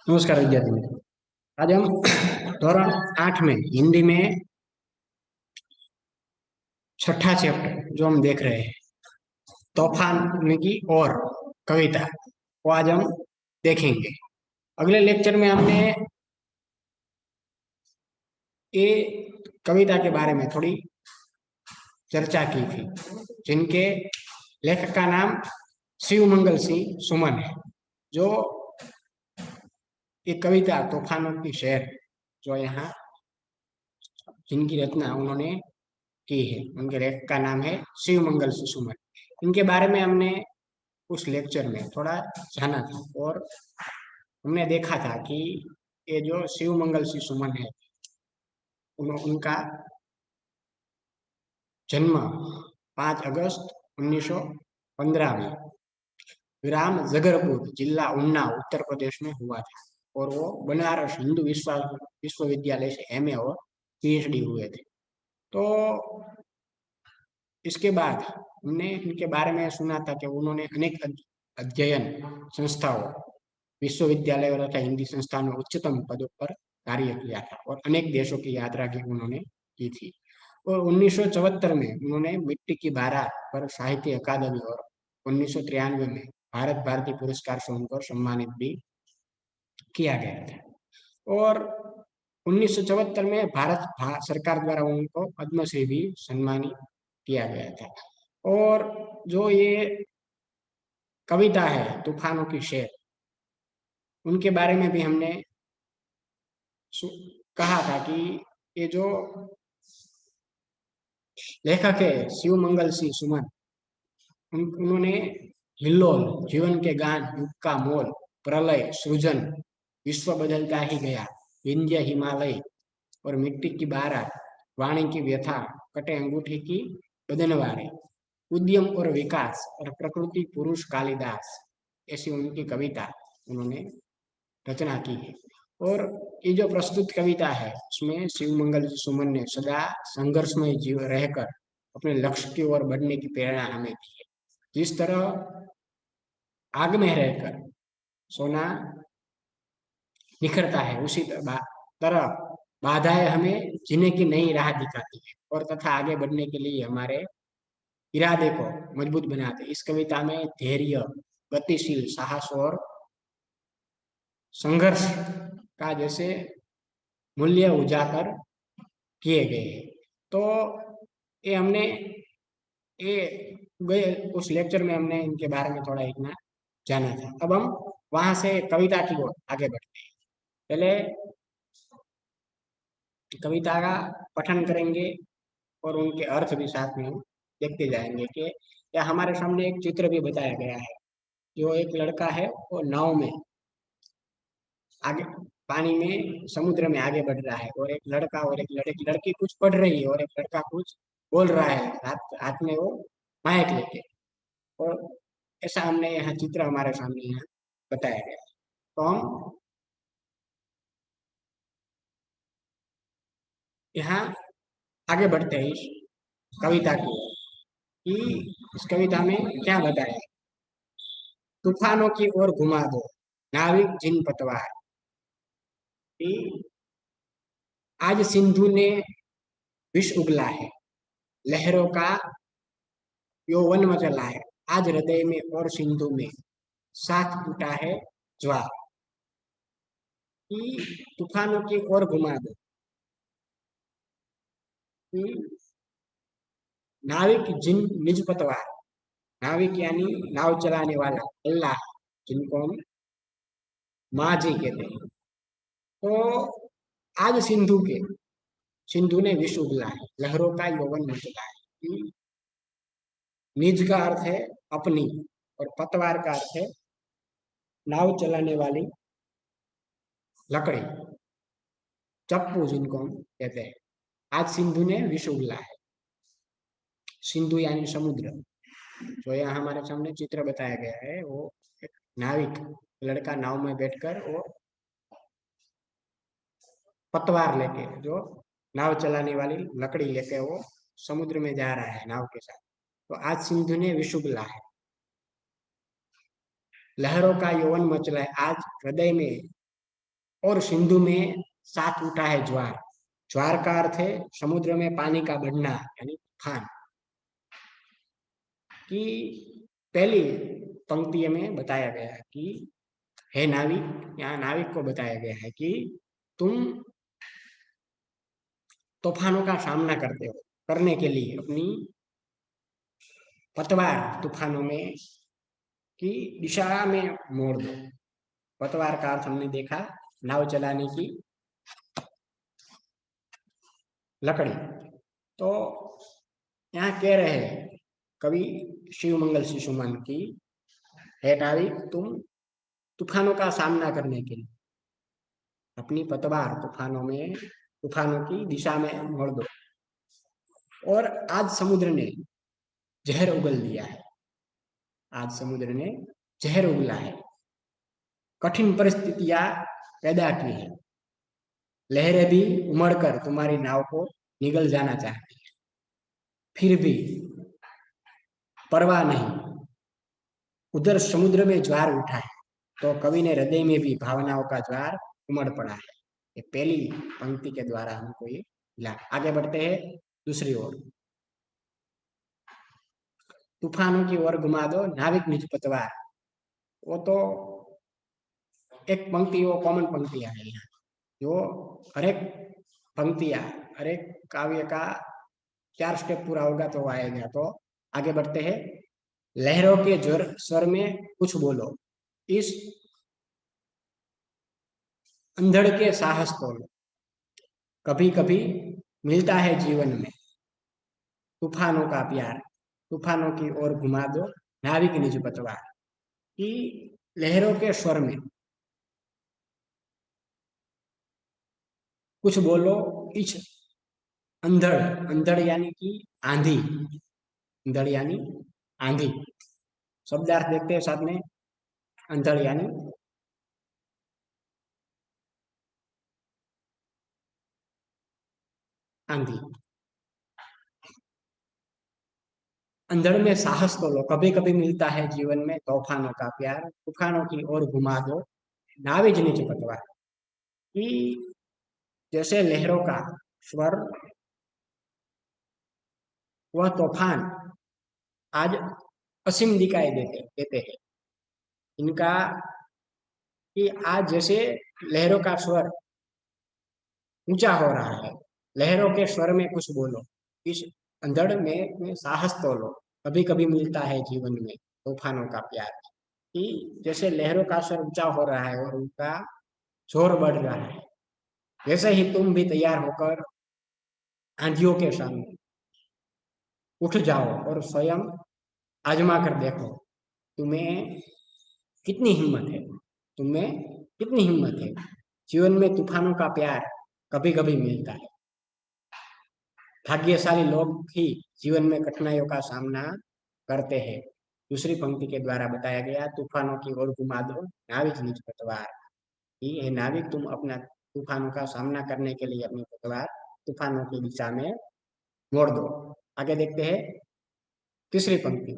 नमस्कार विद्यार्थी मित्रों। आज हम धोरण 8 में हिंदी में छठा चैप्टर जो हम देख रहे हैं, तूफान की और कविता, वो आज हम देखेंगे। अगले लेक्चर में हमने ये कविता के बारे में थोड़ी चर्चा की थी, जिनके लेखक का नाम शिवमंगल सिंह सुमन है। जो ये कविता तूफानों की शेर जो यहाँ जिनकी रचना उन्होंने की है, उनके लेखक का नाम है शिवमंगल सिंह सुमन। इनके बारे में हमने उस लेक्चर में थोड़ा जाना था और हमने देखा था कि ये जो शिवमंगल सिंह सुमन है, उनका जन्म 5 अगस्त 1915 में ग्राम जगरपुर, जिला उन्नाव, उत्तर प्रदेश में हुआ था। और वो बनारस हिंदू विश्वविद्यालय से एमए और पीएचडी हुए थे। तो इसके बाद हमने इनके बारे में सुना था कि उन्होंने अनेक अध्ययन संस्थाओं, विश्वविद्यालय तथा हिंदी संस्थान में उच्चतम पदों पर कार्य किया था और अनेक देशों की यात्रा की उन्होंने की थी। और 1974 में उन्होंने मिट्टी की बारात पर साहित्य अकादमी और 1993 में भारत भारती पुरस्कार से उनको सम्मानित भी किया गया था। और 1974 में भारत सरकार द्वारा उनको पद्मश्री भी सम्मानित किया गया था। और जो ये कविता है तूफानों की शेर, उनके बारे में भी हमने कहा था कि ये जो लेखक है शिवमंगल सिंह सुमन, उन्होंने हिल्लोल, जीवन के गान, युग का मोल, प्रलय, सृजन, विश्व बदलता ही गया, विंध्य हिमालय और मिट्टी की बारात, वाणी की व्यथा, कटे अंगूठी की बदनवारे, उद्यम और विकास और प्रकृति पुरुष कालिदास, ऐसी उनकी कविता उन्होंने रचना की है। और ये जो प्रस्तुत कविता है, उसमें शिवमंगल सुमन ने सदा संघर्षमय जीव रहकर अपने लक्ष्य की ओर बढ़ने की प्रेरणा हमें दी है। जिस तरह आग में रहकर सोना निखरता है, उसी तरह बाधाएं हमें जीने की नई राह दिखाती है और तथा आगे बढ़ने के लिए हमारे इरादे को मजबूत बनाते। इस कविता में धैर्य, गतिशील साहस और संघर्ष का जैसे मूल्य उजागर किए गए हैं। तो ये हमने ये गए उस लेक्चर में हमने इनके बारे में थोड़ा इतना जाना था। अब हम वहां से कविता की ओर आगे बढ़ते हैं। पहले कविता का पठन करेंगे और उनके अर्थ भी साथ में हम देखते जाएंगे कि या हमारे सामने एक चित्र भी बताया गया है। जो एक लड़का है वो नाव में आगे, पानी में, समुद्र में आगे बढ़ रहा है और एक लड़का और एक लड़की कुछ पढ़ रही है और एक लड़का कुछ बोल रहा है, हाथ हाथ में वो माइक लेके। और ऐसा हमने यहाँ चित्र हमारे सामने यहाँ बताया गया। तो हम यहाँ आगे बढ़ते हैं इस कविता की ओर कि इस कविता में क्या बताया है। तूफानों की ओर घुमा दो नाविक जिन पतवार, कि आज सिंधु ने विष उगला है, लहरों का यौवन मचला है, आज हृदय में और सिंधु में साथ उठा है ज्वार, कि तूफानों की ओर घुमा दो, कि नाविक जिन निज पतवार, नाविक यानी नाव चलाने वाला अल्लाह, जिनको हम माँ जी कहते हैं। तो आज सिंधु ने विष उगला है, लहरों का यौवन मचला है। कि निज का अर्थ है अपनी और पतवार का अर्थ है नाव चलाने वाली लकड़ी, चप्पू जिनको हम कहते हैं। आज सिंधु ने विष उगला है, सिंधु यानी समुद्र। जो यहाँ हमारे सामने चित्र बताया गया है, वो एक नाविक लड़का नाव में बैठकर वो पतवार लेके, जो नाव चलाने वाली लकड़ी लेके वो समुद्र में जा रहा है नाव के साथ। तो आज सिंधु ने विष उगला है, लहरों का यौवन मचला है, आज हृदय में और सिंधु में साथ उठा है ज्वार। ज्वार का अर्थ है समुद्र में पानी का बढ़ना यानी तूफान। कि पहली पंक्ति में बताया गया है कि हे नाविक, यहाँ नाविक को बताया गया है कि तुम तूफानों का सामना करते हो, करने के लिए अपनी पतवार तूफानों में की दिशा में मोड़ दो। पतवार का अर्थ हमने देखा नाव चलाने की लकड़ी। तो यहाँ कह रहे हैं कवि शिव मंगल शिशुमन की, हे नाविक तुम तूफानों का सामना करने के लिए अपनी पतवार तूफानों की दिशा में मोड़ दो। और आज समुद्र ने जहर उगल दिया है। आज समुद्र ने जहर उगला है, कठिन परिस्थितियां पैदा की है। लहरें भी उमड़कर तुम्हारी नाव को निगल जाना चाहती है, फिर भी परवाह नहीं। उधर समुद्र में ज्वार उठा है, तो कवि ने हृदय में भी भावनाओं का ज्वार उमड़ पड़ा है। ये पहली पंक्ति के द्वारा हमको ये मिला। आगे बढ़ते हैं दूसरी ओर। तूफानों की ओर घुमा दो नाविक निज पतवार। वो तो एक पंक्ति, वो कॉमन पंक्तियां है यहाँ, जो हर एक पंक्तियां, हर एक काव्य का 4 स्टेप पूरा होगा तो वो आएगा। तो आगे बढ़ते हैं। लहरों के जोर स्वर में कुछ बोलो, इस अंधड़ के साहस तोड़ो। कभी कभी मिलता है जीवन में तूफानों का प्यार, तूफानों की ओर घुमा दो नाविक निज पतवार। कि लहरों के स्वर में कुछ बोलो, इस अंधड़, अंधड़ यानी कि आंधी, अंधड़ यानी आंधी। शब्दार्थ देखते हैं साथ में। अंधड़ यानी आंधी। अंधड़ में साहस तो लो, कभी कभी मिलता है जीवन में तूफानों का प्यार, तूफानों की ओर घुमा दो नाविक निज पतवार। कि जैसे लहरों का स्वर, वह तूफान आज असीम दिखाई देते देते हैं इनका। कि आज जैसे लहरों का स्वर ऊंचा हो रहा है, लहरों के स्वर में कुछ बोलो, इस अंधड़ में साहस तो लो, कभी कभी मिलता है जीवन में तूफानों का प्यार। कि जैसे लहरों का स्वर ऊंचा हो रहा है और उनका जोर बढ़ रहा है, वैसे ही तुम भी तैयार होकर आंधियों के सामने उठ जाओ और स्वयं आजमा कर देखो तुम्हें कितनी हिम्मत है, तुम्हें कितनी हिम्मत है। जीवन में तूफानों का प्यार कभी कभी मिलता है। भाग्यशाली लोग ही जीवन में कठिनाइयों का सामना करते हैं। दूसरी पंक्ति के द्वारा बताया गया, तूफानों की ओर घुमा दो नाविक निज पतवार। ये नाविक तुम अपना तूफानों का सामना करने के लिए अपनी पतवार तूफानों की दिशा में मोड़ दो। आगे देखते हैं तीसरी पंक्ति।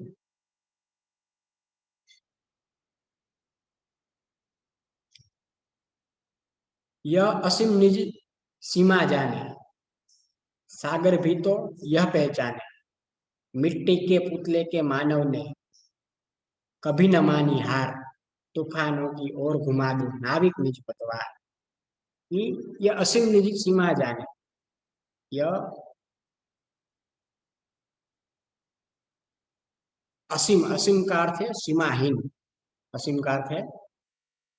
यह असीम निज सीमा जाने, सागर भी तो यह पहचाने। मिट्टी के पुतले के मानव ने कभी न मानी हार, तूफानों की ओर घुमा दो नाविक निज पतवार। कि यह असीम निज सीमा जाने, यह असीम, असीम का अर्थ है सीमाहीन, असीम का अर्थ है,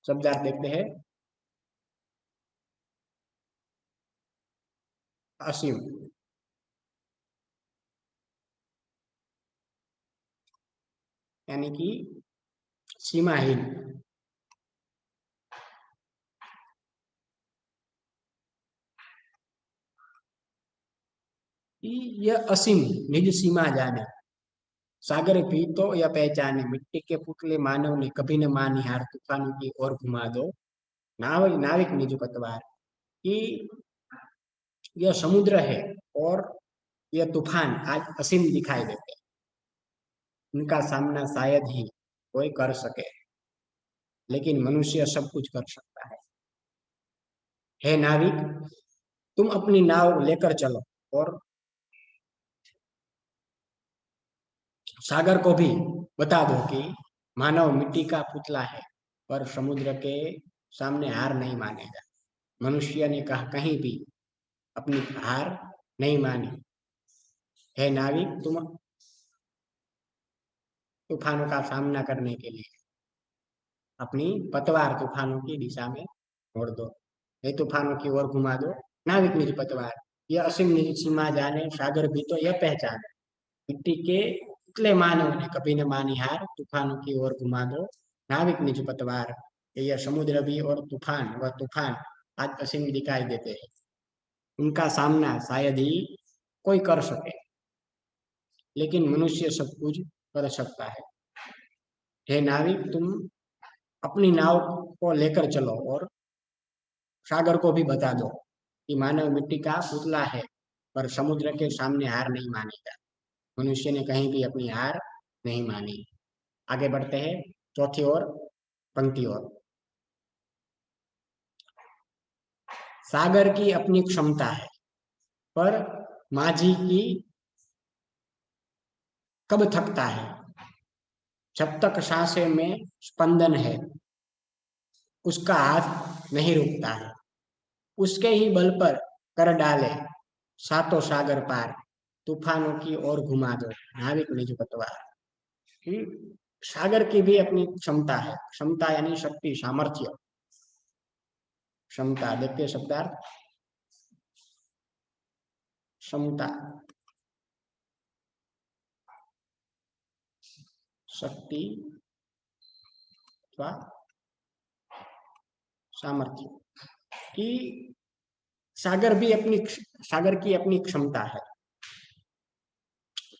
शब्दार्थ देखते हैं असीम, यानी कि सीमाहीन। यह असीम निज सीमा जाने, सागर भी तो यह पहचाने। मिट्टी के पुतले मानव ने कभी न मानी हार, तूफानों की ओर घुमा दो नाविक निज पतवार। कि यह समुद्र है और यह तूफान आज असीम दिखाई देते हैं, उनका सामना शायद ही कोई कर सके, लेकिन मनुष्य सब कुछ कर सकता है। हे नाविक, तुम अपनी नाव लेकर चलो और सागर को भी बता दो कि मानव मिट्टी का पुतला है, पर समुद्र के सामने हार नहीं मानेगा। मनुष्य ने कहा कहीं भी अपनी हार नहीं मानी। हे नाविक, तुम तूफानों का सामना करने के लिए अपनी पतवार तूफानों की दिशा में मोड़ दो। हे तूफानों की ओर घुमा दो नाविक निज पतवार। यह असीम निज सीमा जाने, सागर भी तो यह पहचाने। मिट्टी के पुतले मानव ने कभी न मानी हार, तूफानों की ओर घुमा दो नाविक निज पतवार। यह समुद्र भी और तूफान व तूफान आज असीम दिखाई देते हैं। उनका सामना शायद ही कोई कर सके, लेकिन मनुष्य सब कुछ कर सकता है। हे नाविक, तुम अपनी नाव को लेकर चलो और सागर को भी बता दो कि मानव मिट्टी का पुतला है, पर समुद्र के सामने हार नहीं मानेगा। मनुष्य ने कहीं भी अपनी हार नहीं मानी। आगे बढ़ते हैं चौथी ओर, पंक्ति ओर। सागर की अपनी क्षमता है, पर माझी की कब थकता है। जब तक सांसें में स्पंदन है, उसका हाथ नहीं रुकता है। उसके ही बल पर कर डाले सातों सागर पार, तूफानों की ओर घुमा दो नाविक निज पतवार। सागर की भी अपनी क्षमता है। क्षमता यानी शक्ति, सामर्थ्य। क्षमता देखते शब्दार्थ, क्षमता, शक्ति अथवा सामर्थ्य की। सागर भी अपनी सागर की अपनी क्षमता है,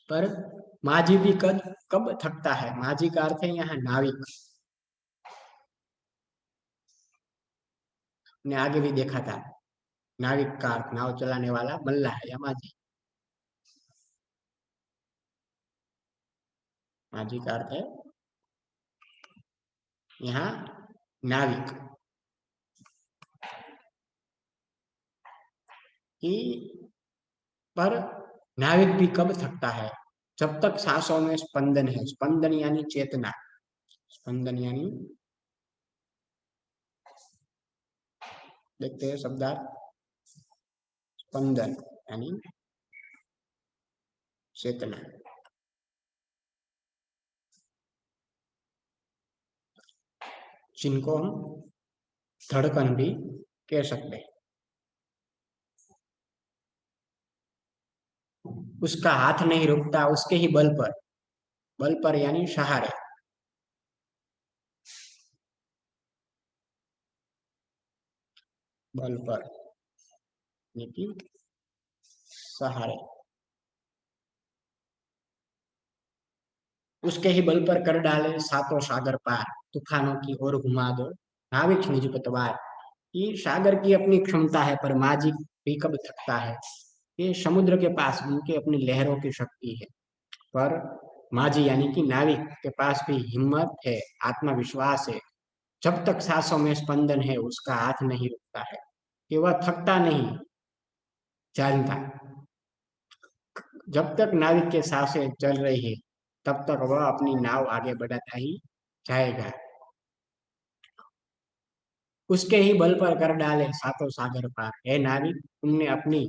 पर माझी भी कब कब थकता है। माझी का अर्थ है यहाँ नाविक। ने आगे भी देखा था, नाविक का अर्थ नाव चलाने वाला मल्लाह है या माझी। माझी का अर्थ है यहाँ नाविक। कि पर नाविक भी कब थकता है, जब तक सांसों में स्पंदन है। स्पंदन यानी चेतना, स्पंदन यानी देखते हैं शब्दार्थ, स्पंदन यानी चेतना। जिनको हम धड़कन भी कह सकते हैं। उसका हाथ नहीं रुकता, उसके ही बल पर। बल पर यानी सहारे। बल पर यानी सहारे। उसके ही बल पर कर डाले सातों सागर पार, तूफानों की ओर घुमा दो नाविक निज पतवार। ये सागर की अपनी क्षमता है, पर माझी भी कब थकता है। ये समुद्र के पास उनके अपनी लहरों की शक्ति है, पर माझी यानी कि नाविक के पास भी हिम्मत है, आत्मविश्वास है। जब तक सांसों में स्पंदन है, उसका हाथ नहीं रुकता है। कि वह थकता नहीं, जानता। जब तक नाविक के सांसें चल रही है, तब तक वह अपनी नाव आगे बढ़ाता ही जाएगा। उसके ही बल पर कर डाले सातों सागर पार। हे नाविक, तुमने अपनी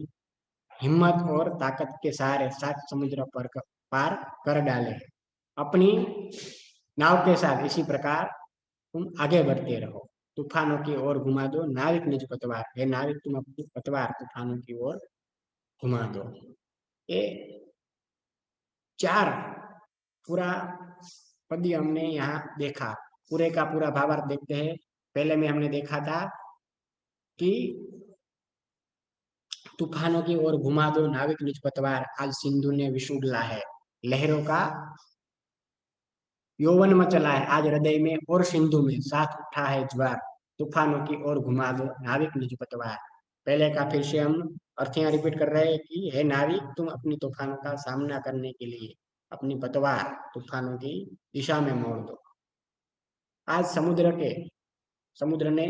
हिम्मत और ताकत के सहारे सात समुद्र पर पार कर डाले हैं। अपनी नाव के साथ इसी प्रकार तुम आगे बढ़ते रहो। तूफानों की ओर घुमा दो नाविक निज पतवार। हे नाविक, तुम अपनी पतवार तूफानों की ओर घुमा दो। ये चार पूरा पद्य हमने यहाँ देखा। पूरे का पूरा भावार्थ देखते हैं। पहले में हमने देखा था कि तूफानों की ओर घुमा दो नाविक निज पतवार, आज सिंधु ने विषु उगला है। लहरों का यौवन मचला है आज हृदय में, और सिंधु में साथ उठा है ज्वार। तूफानों की ओर घुमा दो नाविक निज पतवार। पहले का फिर से हम अर्थ यहाँ रिपीट कर रहे हैं कि हे नाविक, तुम अपनी तूफानों का सामना करने के लिए अपनी पतवार तूफानों की दिशा में मोड़ दो। आज समुद्र ने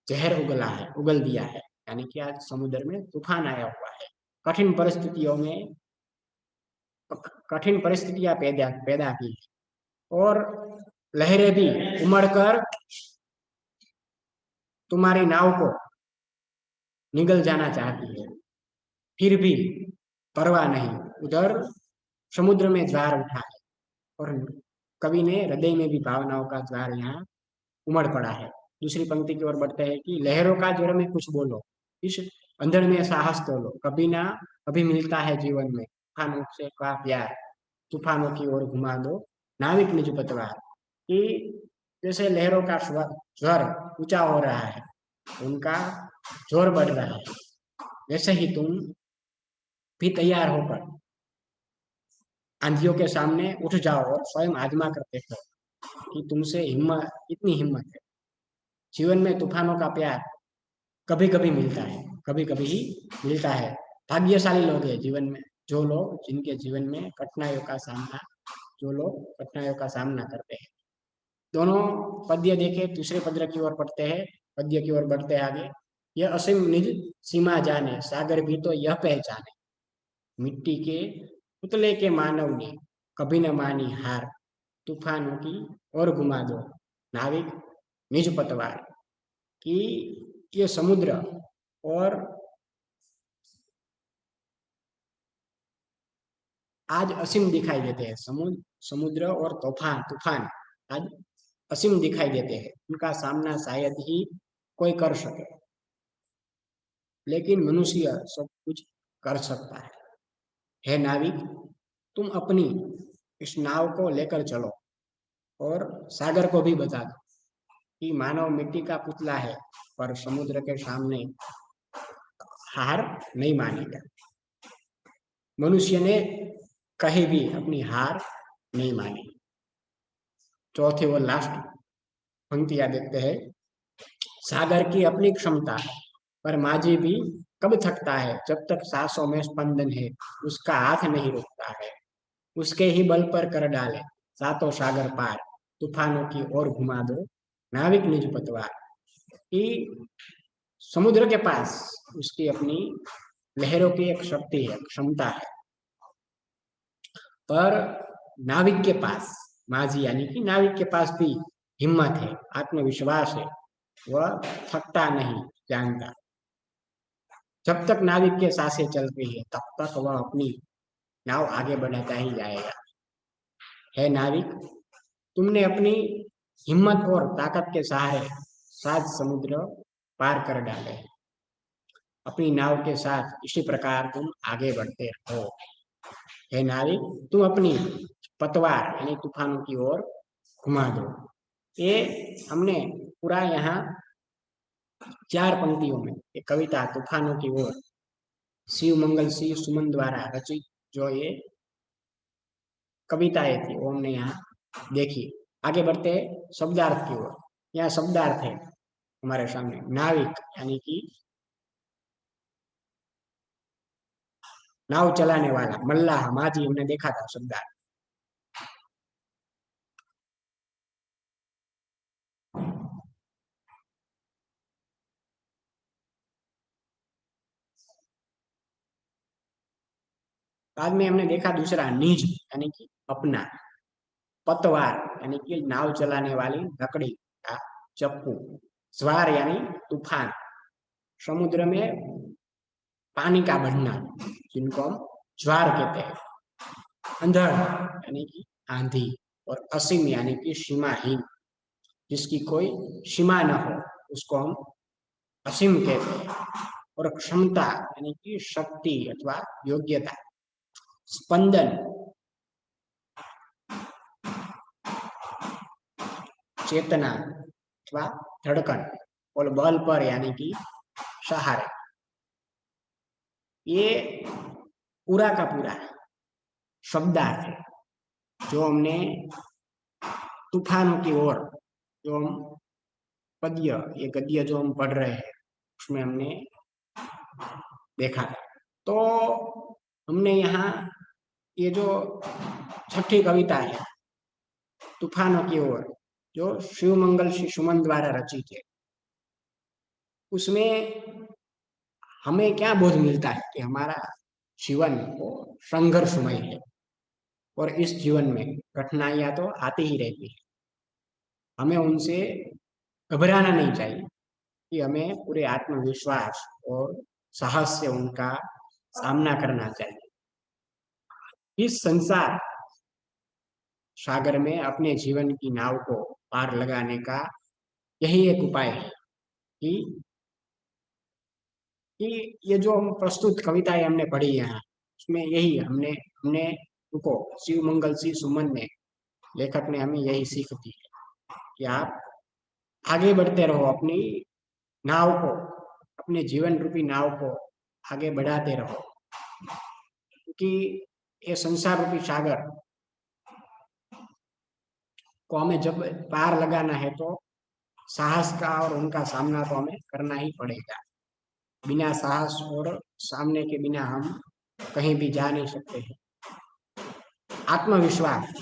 जहर उगला है, उगल दिया है। यानी कि आज समुद्र में तूफान आया हुआ है। कठिन परिस्थितियों में कठिन परिस्थितियां पैदा पैदा की और लहरें भी उमड़कर तुम्हारी नाव को निगल जाना चाहती है, फिर भी परवाह नहीं। उधर समुद्र में ज्वार उठा है और कवि ने हृदय में भी भावनाओं का ज्वार यहाँ उमड़ पड़ा है। दूसरी पंक्ति की ओर बढ़ते हैं कि लहरों का ज्वर में कुछ बोलो, इस अंधड़ में साहस तोलो, कभी ना कभी मिलता है जीवन में तूफानों से का प्यार, तूफानों की ओर घुमा दो नाविक निज पतवार। कि जैसे लहरों का ज्वर ऊंचा हो रहा है, उनका जोर बढ़ रहा है, वैसे ही तुम भी तैयार होकर आंधियों के सामने उठ जाओ और स्वयं आजमा कर देखो कि तुमसे हिम्मत, इतनी हिम्मत है। जीवन में तूफानों का प्यार कभी कभी मिलता है, कभी कभी ही मिलता है। भाग्यशाली लोग हैं जीवन में जो लोग, जिनके जीवन में कठिनाइयों का सामना, जो लोग कठिनाइयों का सामना करते हैं। दोनों पद्य देखे, दूसरे पद्य की ओर पढ़ते हैं, पद्य की ओर बढ़ते हैं आगे। यह असीम निज सीमा जाने, सागर भी तो यह पहचाने, मिट्टी के पुतले के मानव ने कभी न मानी हार, तूफानों की और घुमा दो नाविक निज पतवार। कि ये समुद्र और आज असीम दिखाई देते हैं, समुद्र और तूफान तूफान आज असीम दिखाई देते हैं, उनका सामना शायद ही कोई कर सके, लेकिन मनुष्य सब कुछ कर सकता है। हे नाविक, तुम अपनी इस नाव को लेकर चलो और सागर को भी बता दो कि मानव मिट्टी का पुतला है, पर समुद्र के सामने हार नहीं मानेगा। मनुष्य ने कहीं भी अपनी हार नहीं मानी। चौथी और लास्ट पंक्तियां देखते हैं। सागर की अपनी क्षमता है, पर माझी भी कब थकता है, जब तक सांसों में स्पंदन है उसका हाथ नहीं रुकता है। उसके ही बल पर कर डाले सातों सागर पार, तूफानों की ओर घुमा दो नाविक निज पतवार। कि समुद्र के पास उसकी अपनी लहरों की एक शक्ति है, क्षमता है, पर नाविक के पास, माझी यानी कि नाविक के पास भी हिम्मत है, आत्मविश्वास है, वह थकता नहीं, जानता। जब तक नाविक के सांसें चल रही है तब तक वह अपनी नाव आगे बढ़ाता ही जाएगा। है नाविक, तुमने अपनी हिम्मत और ताकत के सहारे सात समुद्र पार कर डाले, अपनी नाव के साथ इसी प्रकार तुम आगे बढ़ते हो। हे नाविक, तुम अपनी पतवार यानी तूफानों की ओर घुमा दो। ये हमने पूरा यहाँ 4 पंक्तियों में ये कविता तूफानों की ओर शिव मंगल सिंह सुमन द्वारा रचित जो ये कविताएं थी वो हमने यहाँ देखी। आगे बढ़ते शब्दार्थ की ओर। यहाँ शब्दार्थ है हमारे सामने। नाविक यानी कि नाव चलाने वाला, मल्लाह, माझी हमने देखा था शब्दार्थ। बाद में हमने देखा दूसरा निज यानी कि अपना, पतवार यानी कि नाव चलाने वाली लकड़ी का चप्पू, ज्वार यानी तूफान, समुद्र में पानी का बढ़ना जिनको हम ज्वार कहते हैं, अंधड़ यानी कि आंधी, और असीम यानी कि सीमाहीन, जिसकी कोई सीमा न हो उसको हम असीम कहते हैं। और क्षमता यानी कि शक्ति अथवा योग्यता, स्पंदन, चेतना अथवा धड़कन, और बल पर यानी कि सहारे। ये पूरा का पूरा शब्दार्थ है जो हमने तूफानों की ओर, जो हम पद्य, ये गद्य जो हम पढ़ रहे हैं उसमें हमने देखा था। तो हमने यहाँ ये जो छठी कविता है तूफानों की ओर जो शिव मंगल श्री सुमन द्वारा रचित है, उसमें हमें क्या बोध मिलता है कि हमारा जीवन वो संघर्षमय है और इस जीवन में कठिनाइयां तो आती ही रहती है। हमें उनसे घबराना नहीं चाहिए कि हमें पूरे आत्मविश्वास और साहस से उनका सामना करना चाहिए। इस संसार सागर में अपने जीवन की नाव को पार लगाने का यही एक उपाय है कि ये जो हम प्रस्तुत कविताएं हमने पढ़ी यहाँ, उसमें यही हमने हमने उनको शिव मंगल सी सुमन ने, लेखक ने हमें यही सीख दी है कि आप आगे बढ़ते रहो, अपनी नाव को, अपने जीवन रूपी नाव को आगे बढ़ाते रहो, क्योंकि ये संसार रूपी सागर को हमें जब पार लगाना है तो साहस का और उनका सामना तो हमें करना ही पड़ेगा। बिना साहस और सामने के बिना हम कहीं भी जा नहीं सकते हैं। आत्मविश्वास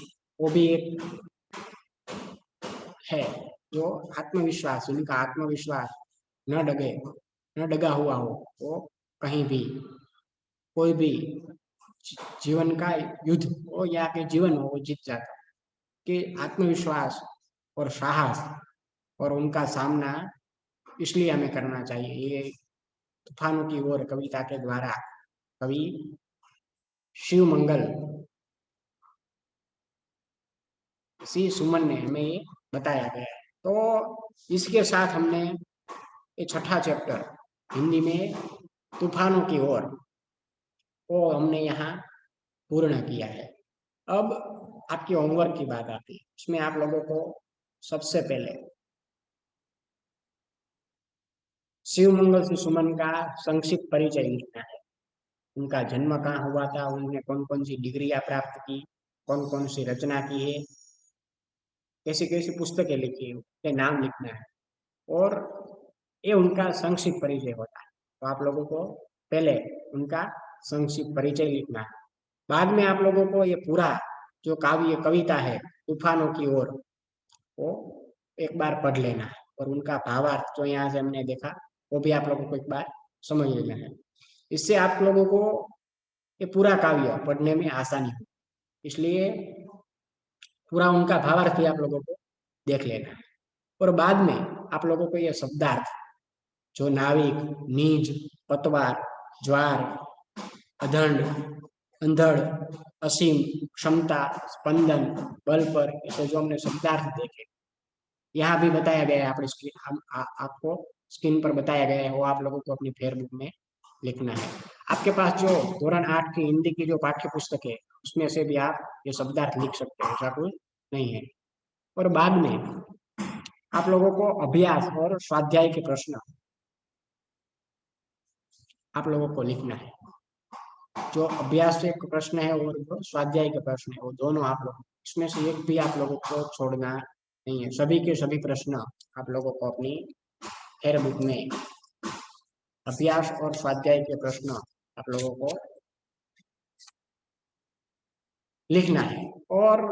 वो भी एक है, जो आत्मविश्वास, उनका आत्मविश्वास न डगे, न डगा हुआ हो, वो कहीं भी कोई भी जीवन का युद्ध हो या के जीवन हो वो जीत जाता है। कि आत्मविश्वास और साहस और उनका सामना इसलिए हमें करना चाहिए। ये तूफानों की ओर कविता के द्वारा कवि शिव मंगल सी सुमन ने हमें ये बताया गया है। तो इसके साथ हमने ये छठा चैप्टर हिंदी में तूफानों की ओर वो हमने यहाँ पूर्ण किया है। अब आपके होमवर्क की बात आती है। इसमें आप लोगों को सबसे पहले शिव मंगल से सुमन का संक्षिप्त परिचय लिखना है। उनका जन्म कहाँ हुआ था, उन्होंने कौन कौन सी डिग्रियां प्राप्त की, कौन कौन सी रचना की है, कैसी कैसी पुस्तकें लिखी है, उनके नाम लिखना है और ये उनका संक्षिप्त परिचय होता है। तो आप लोगों को पहले उनका संक्षिप्त परिचय लिखना है। बाद में आप लोगों को ये पूरा जो काव्य कविता है तूफानों की ओर वो एक बार पढ़ लेना है और उनका भावार्थ जो यहाँ से हमने देखा वो भी आप लोगों को एक बार समझ लेना है। इससे आप लोगों को ये पूरा काव्य पढ़ने में आसानी हो, इसलिए पूरा उनका भावार्थ भी आप लोगों को देख लेना है। और बाद में आप लोगों को ये शब्दार्थ जो नाविक, नीज, पतवार, ज्वार, अधंड, अंधड़, असीम, क्षमता, स्पंदन, बल पर, ऐसे जो हमने शब्दार्थ देखे यहाँ भी बताया गया है। आपने स्क्रीन आपको स्क्रीन पर बताया गया है, वो आप लोगों को अपनी फेयरबुक में लिखना है। आपके पास जो धोरण 8 की हिंदी की जो पाठ्य पुस्तक है उसमें से भी आप ये शब्दार्थ लिख सकते हैं, ऐसा कुछ नहीं है। और बाद में आप लोगों को अभ्यास और स्वाध्याय के प्रश्न आप लोगों को लिखना है। जो अभ्यास के प्रश्न है और जो स्वाध्याय के प्रश्न है वो दोनों आप लोग, इसमें से एक भी आप लोगों को छोड़ना नहीं है। सभी के सभी प्रश्न आप लोगों को अपनी फेयरबुक में अभ्यास और स्वाध्याय के प्रश्न आप लोगों को लिखना है। और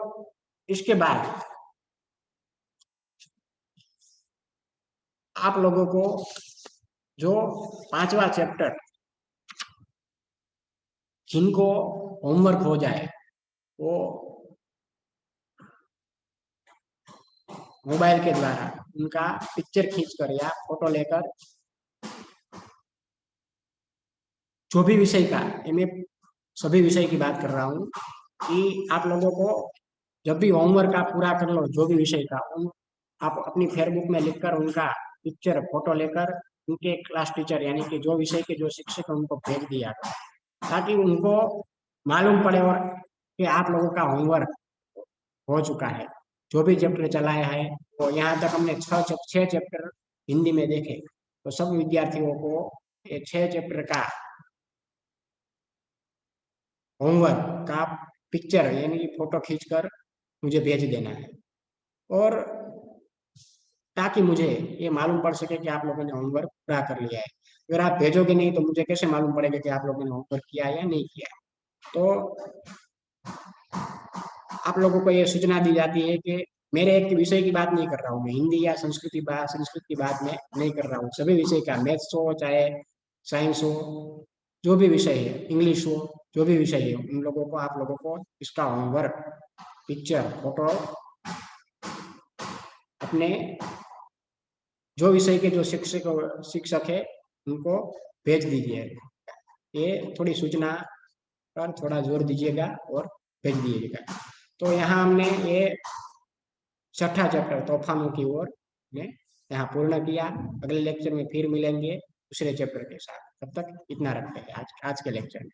इसके बाद आप लोगों को जो 5वां चैप्टर जिनको होमवर्क हो जाए वो मोबाइल के द्वारा उनका पिक्चर खींचकर या फोटो लेकर, जो भी विषय का, मैं सभी विषय की बात कर रहा हूँ कि आप लोगों को जब भी होमवर्क आप पूरा कर लो जो भी विषय का, उन आप अपनी फेयरबुक में लिखकर उनका पिक्चर फोटो लेकर उनके क्लास टीचर यानी कि जो विषय के जो शिक्षक हैं उनको भेज दिया, ताकि उनको मालूम पड़े और कि आप लोगों का होमवर्क हो चुका है। जो भी चैप्टर चलाया है तो यहाँ तक हमने छह चैप्टर हिंदी में देखे, तो सब विद्यार्थियों को ये 6 चैप्टर का होमवर्क का पिक्चर यानी कि फोटो खींचकर मुझे भेज देना है। और ताकि मुझे ये मालूम पड़ सके कि आप लोगों ने होमवर्क पूरा कर लिया है। अगर आप भेजोगे नहीं तो मुझे कैसे मालूम पड़ेगा कि आप लोगों ने होमवर्क किया या नहीं किया। तो आप लोगों को ये सूचना दी जाती है कि मेरे एक विषय की बात नहीं कर रहा हूँ मैं, हिंदी या संस्कृत की बात में नहीं कर रहा हूँ, सभी विषय का, मैथ्स हो चाहे साइंस हो, जो भी विषय है, इंग्लिश हो, जो भी विषय है, उन लोगों को आप लोगों को इसका होमवर्क, पिक्चर, फोटो अपने जो विषय के जो शिक्षक शिक्षक है उनको भेज दीजिए। ये थोड़ी सूचना पर थोड़ा जोर दीजिएगा और भेज दीजिएगा। तो यहाँ हमने ये छठा चैप्टर तूफानों की ओर ने यहाँ पूर्ण किया। अगले लेक्चर में फिर मिलेंगे दूसरे चैप्टर के साथ। तब तक इतना रखते हैं आज के लेक्चर में।